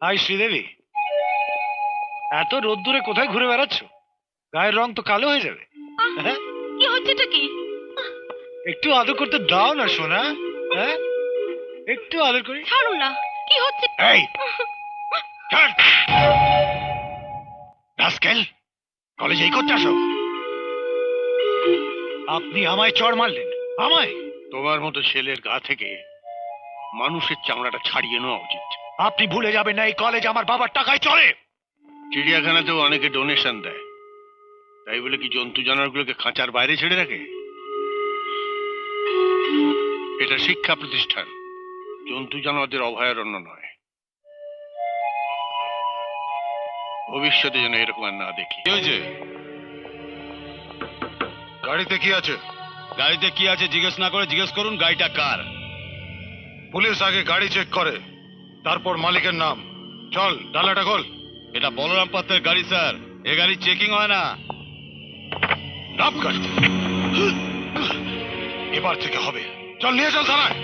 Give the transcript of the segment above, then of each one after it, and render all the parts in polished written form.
High Sridevi, এত রোদ্দুরে কোথায় ঘুরে বেড়াচ্ছ? গায়ের রং তো কালো হয়ে যাবে। হ্যাঁ, কি হচ্ছেটা কি? একটু আদর করতে দাও না সোনা। হ্যাঁ, একটু আদর করি। ছাড়ুন না, কি হচ্ছে? এই ছাড়। রাস্কেল, কলেজে এই করতে আসো? আপনি আমায় চড় মারলেন, আমায়? তোমার মতো ছেলের গা থেকে মানুষের চামড়াটা ছাড়িয়ে নেওয়া উচিত। আপনি ভুলে যাবেন না এই কলেজ আমার বাবার টাকায় চলে। চিড়িয়াখানাতেও অনেকে ডোনেশন দেয়, তাই বলে কি জন্তু জানোয়ারগুলোকে খাঁচার বাইরে ছেড়ে রাখে? এটা শিক্ষা প্রতিষ্ঠান, জন্তু জানোয়ারদের অভয়ারণ্য নয়। ভবিষ্যতে যেন এরকম আর না দেখি। কি হয়েছে? গাড়িতে কি আছে? গাড়িতে কি আছে জিজ্ঞেস না করে জিজ্ঞেস করুন গাড়িটা কার। পুলিশ আগে গাড়ি চেক করে, তারপর মালিকের নাম। চল, ডালাটা খোল। এটা বলরাম পাত্রের গাড়ি স্যার, এ গাড়ি চেকিং হয় না। নাম গাড়ি। এবার থেকে হবে। চল, নিয়ে চল থানায়।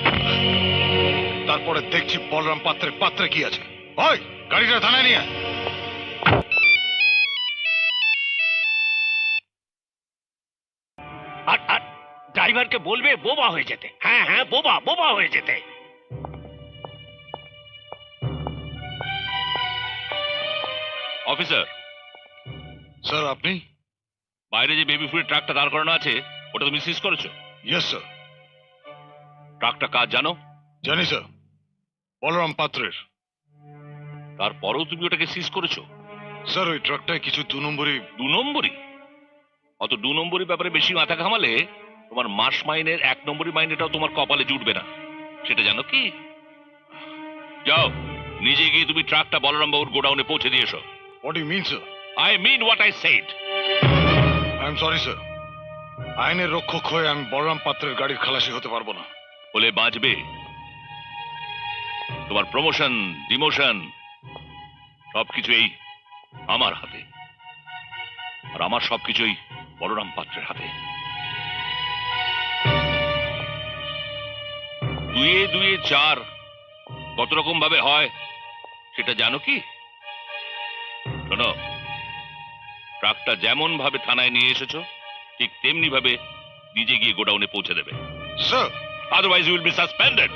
তারপরে দেখছি বলরাম পাত্রের পাত্রে কি আছে। ওই গাড়িটা থানায় নিয়ে আয়। আর আর ড্রাইভারকে বলবে বোবা হয়ে যেতে। হ্যাঁ হ্যাঁ, বোবা বোবা হয়ে যেতে। অফিসার, স্যার, আপনি? বাইরে যে বেবি ফুডের ট্রাকটা দাঁড় করানো আছে ওটা তুমি সিজ করেছো? Yes sir. ট্রাকটা কাজ জানো? জানি স্যার, বলরাম পাত্রের। তারপরেও তুমি ওটাকে সিজ করেছো? স্যার, ওই ট্রাকটায় কিছু 2 নম্বরই। 2 নম্বরই? অত 2 নম্বরই ব্যাপারে বেশি মাথা ঘামালে তোমার মাস মাইনের 1 নম্বরই মাইনেটাও তোমার কপালে জুটবে না, সেটা জানো কি? যাও, নিজে গিয়ে তুমি ট্রাকটা বলরাম বাবুর গোডাউনে পৌঁছে দিয়ে এসো। What do you mean sir? I mean what I said. I am sorry sir, আইনের রক্ষক হয়ে আমি বলরাম পাত্রের গাড়ির খালাসি হতে পারবো না। বলে বাঁচবে? তোমার প্রমোশন, ডিমোশন সবকিছু এই আমার হাতে, আর আমার সবকিছুই বলরাম পাত্রের হাতে। দুয়ে দুয়ে 4 কত রকম ভাবে হয় সেটা জানো কি? শোনো, ট্রাকটা যেমন ভাবে থানায় নিয়ে এসেছো ঠিক তেমনি ভাবে নিজে গিয়ে গোডাউনে পৌঁছে দেবে। Sir, otherwise you will be suspended.